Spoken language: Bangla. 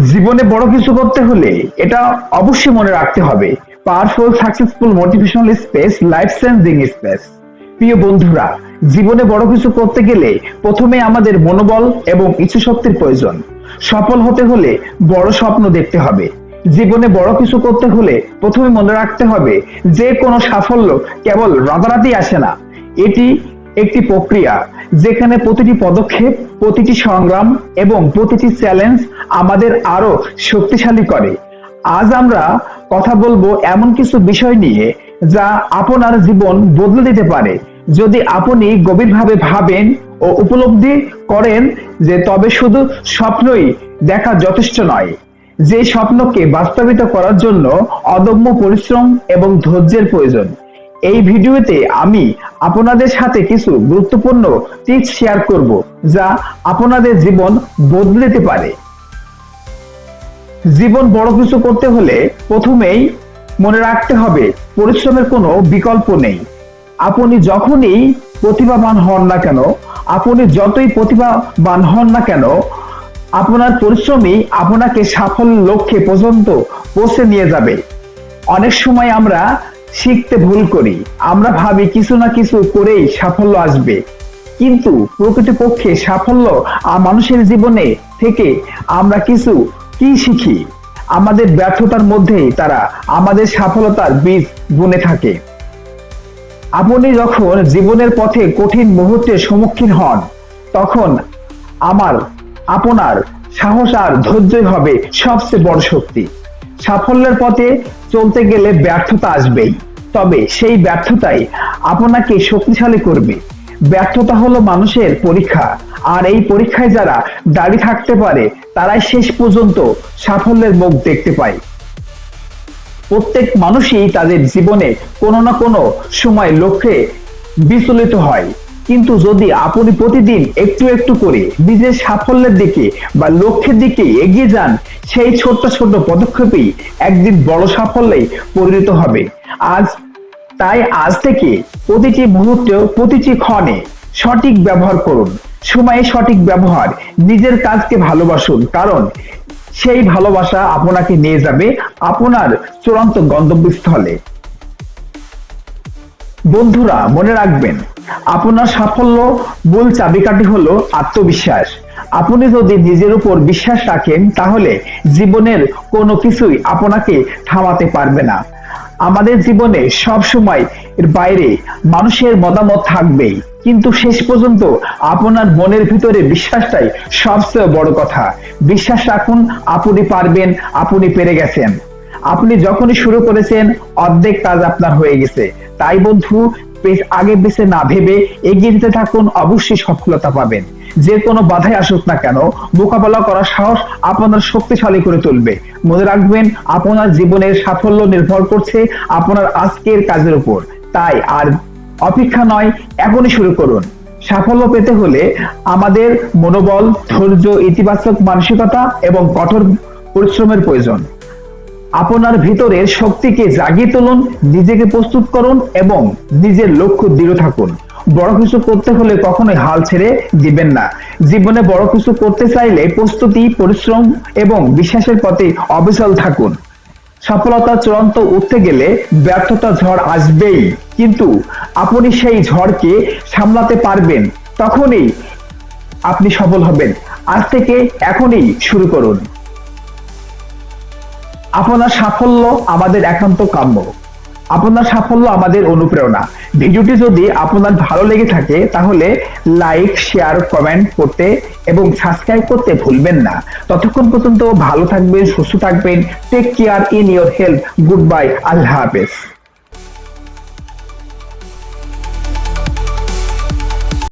জীবনে বড় কিছু করতে হলে এটা অবশ্যই মনে রাখতে হবে, powerful successful motivational space, life changing space. প্রিয় বন্ধুরা, জীবনে বড় কিছু করতে গেলে প্রথমে আমাদের মনোবল এবং ইচ্ছাশক্তির প্রয়োজন। সফল হতে হলে বড় স্বপ্ন দেখতে হবে। জীবনে বড় কিছু করতে হলে প্রথমে মনে রাখতে হবে যে কোনো সাফল্য কেবল রাতারাতি আসে না। এটি একটি প্রক্রিয়া যেখানে প্রতিটি পদক্ষেপ, প্রতিটি সংগ্রাম এবং প্রতিটি চ্যালেঞ্জ আমাদের আরো শক্তিশালী করে। আজ আমরা কথা বলবো এমন কিছু বিষয় নিয়ে যা আপনার জীবন বদলে দিতে পারে যদি আপনি গভীরভাবে ভাবেন ও উপলব্ধি করেন যে তবে শুধু স্বপ্নই দেখা যথেষ্ট নয়। যে স্বপ্নকে বাস্তবিত করার জন্য অদম্য পরিশ্রম এবং ধৈর্যের প্রয়োজন। এই ভিডিওতে আমি আপনাদের সাথে কিছু গুরুত্বপূর্ণ টিপস শেয়ার করব যা আপনাদের জীবন বদলে দিতে পারে। জীবন বড় কিছু করতে হলে প্রথমেই মনে রাখতে হবে পরিশ্রমের কোনো বিকল্প নেই। আপনি যখনই প্রতিভাবান হন না কেন, আপনি যতই প্রতিভাবান হন না কেন, আপনার পরিশ্রমই আপনাকে সাফল্য লক্ষ্যে পর্যন্ত পৌঁছে নিয়ে যাবে। অনেক সময় আমরা শিখতে ভুল করি, আমরা ভাবি কিছু না কিছু করেই সাফল্য আসবে, কিন্তু প্রকৃতপক্ষে সাফল্য মানুষের জীবনে থেকে আমরা কি শিখি, আমাদের ব্যর্থতার মধ্যেই তারা আমাদের সফলতার বীজ বুনে থাকে। আপনি যখন জীবনের পথে কঠিন মুহূর্তের সম্মুখীন হন তখন আপনার সাহস আর ধৈর্যই হবে সবচেয়ে বড় শক্তি। সাফল্যের পথে চলতে গেলে ব্যর্থতা আসবেই, তবে সেই ব্যর্থতাই আপনাকে শক্তিশালী করবে। ব্যর্থতা হলো মানুষের পরীক্ষা, আর এই পরীক্ষায় যারা দাঁড়িয়ে থাকতে পারে তারাই শেষ পর্যন্ত সাফল্যের মুখ দেখতে পায়। প্রত্যেক মানুষই তাদের জীবনে কোনো না কোনো সময় লক্ষ্যে বিচলিত হয়, কিন্তু যদি আপনি প্রতিদিন একটু একটু করে নিজের সাফল্যের দিকে বা লক্ষ্যের দিকে এগিয়ে যান, সেই ছোট্ট ছোট্ট পদক্ষেপই একদিন বড় সাফল্যে পরিণত হবে। আজ থেকে প্রতিটি মুহূর্তে, প্রতিটি ক্ষণে সঠিক ব্যবহার করুন। সময়ে সঠিক ব্যবহার, নিজের কাজকে ভালোবাসুন, কারণ সেই ভালোবাসা আপনাকে নিয়ে যাবে আপনার চূড়ান্ত গন্তব্যস্থলে। বন্ধুরা, মনে রাখবেন আপনার সাফল্য মূল চাবিকাঠি হলো আত্মবিশ্বাস। আপনি যদি নিজের উপর বিশ্বাস রাখেন তাহলে জীবনের কোনো কিছুই আপনাকে থামাতে পারবে না। আমাদের জীবনে সব সময় এর বাইরে মানুষের মতামত থাকবেই, কিন্তু শেষ পর্যন্ত আপনার মনের ভিতরে বিশ্বাসটাই সবচেয়ে বড় কথা। বিশ্বাস রাখুন, আপনি পারবেন, আপনি পেরে গেছেন। আপনি যখনই শুরু করেছেন অর্ধেক কাজ আপনার হয়ে গেছে। তাই বন্ধু, আগে পিছে না ভেবে এগিয়ে যেতে থাকুন, অবশ্যই সফলতা পাবেন। যে কোনো বাধাই আসুক না কেন, মোকাবেলা করার সাহস আপনার শক্তিশালী করে তুলবে। মনে রাখবেন, আপনার জীবনের সাফল্য নির্ভর করছে আপনার আজকের কাজের উপর। তাই আর অপেক্ষা নয়, এখনই শুরু করুন। সাফল্য পেতে হলে আমাদের মনোবল, ধৈর্য, ইতিবাচক মানসিকতা এবং কঠোর পরিশ্রমের প্রয়োজন। আপনার ভিতরের শক্তিকে জাগিয়ে তুলুন, নিজেকে প্রস্তুত করুন এবং নিজের লক্ষ্য দৃঢ় থাকুন। বড় কিছু করতে হলে কখনোই হাল ছেড়ে দিবেন না। জীবনে বড় কিছু করতে চাইলে প্রস্তুতি, পরিশ্রম এবং বিশ্বাসের পথে অবিচল থাকুন। সফলতার চূড়ান্ত উঠতে গেলে ব্যর্থতা ঝড় আসবেই, কিন্তু আপনি সেই ঝড়কে সামলাতে পারবেন, তখনই আপনি সফল হবেন। আজ থেকে এখনই শুরু করুন। আপনার সাফল্য আমাদের একান্ত কাম্য, আপনার সাফল্য আমাদের অনুপ্রেরণা। ভিডিওটি যদি আপনার ভালো লেগে থাকে তাহলে লাইক, শেয়ার, কমেন্ট করতে এবং সাবস্ক্রাইব করতে ভুলবেন না। ততক্ষণ পর্যন্ত ভালো থাকবেন, সুস্থ থাকবেন। Take care, in your health. Goodbye, আল্লাহ হাফেজ।